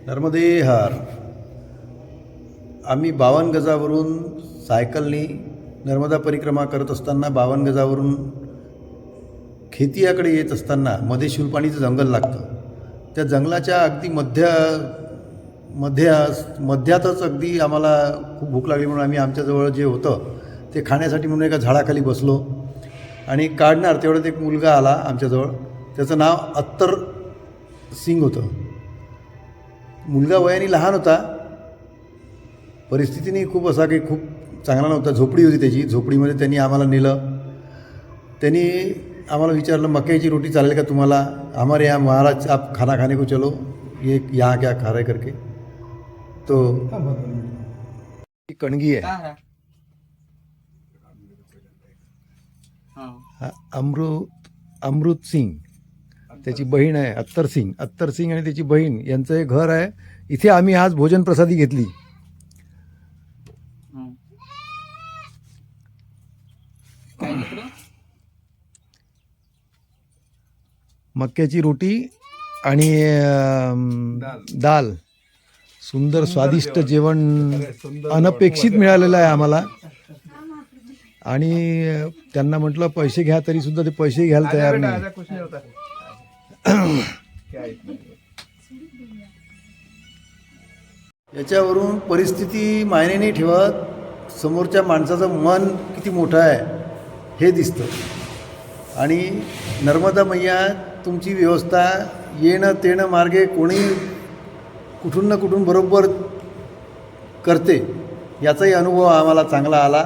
नर्मदे हार. आम्ही 52 गजावरून सायकलनी नर्मदा परिक्रमा करत असताना 52 गजावरून खेतियाकडे येत असताना मध्ये शूलपाणीचं जंगल लागतं. त्या जंगलाच्या अगदी मध्यातच अगदी आम्हाला खूप भूक लागली म्हणून आम्ही आमच्याजवळ जे होतं ते खाण्यासाठी म्हणून एका झाडाखाली बसलो आणि काढणार तेवढ्यात एक मुलगा आला आमच्याजवळ. त्याचं नाव अत्तर सिंग होतं. मुलगा वयाने लहान होता, परिस्थितीने खूप असा काही खूप चांगला नव्हता. झोपडी होती त्याची. झोपडीमध्ये त्यांनी आम्हाला नेलं. त्यांनी आम्हाला विचारलं, मकई रोटी चालेल का तुम्हाला? हमारे यहाँ महाराज आप खाना खाने को चलो, ये यहाँ क्या खा रहे करके. तो कणगी आहे. अमृत सिंग त्याची बहीण आहे अत्तर सिंग. अत्तर सिंग आणि त्याची बहीण यांचं एक घर आहे. इथे आम्ही आज भोजन प्रसादी घेतली. मक्याची रोटी आणि दाल. सुंदर स्वादिष्ट जेवण अनपेक्षित मिळालेलं आहे आम्हाला. आणि त्यांना म्हटलं पैसे घ्या, तरी सुद्धा ते पैसे घ्यायला तयार नाही. याच्यावरून परिस्थिती मायने नाही ठेवत, समोरच्या माणसाचं मन किती मोठं आहे हे दिसतं. आणि नर्मदा मैया तुमची व्यवस्था येणं तेणं मार्गे कोणी कुठून ना कुठून बरोबर करते, याचाही अनुभव आम्हाला चांगला आला.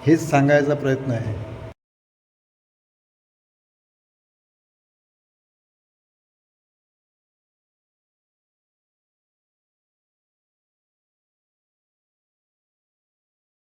हेच सांगायचा प्रयत्न आहे.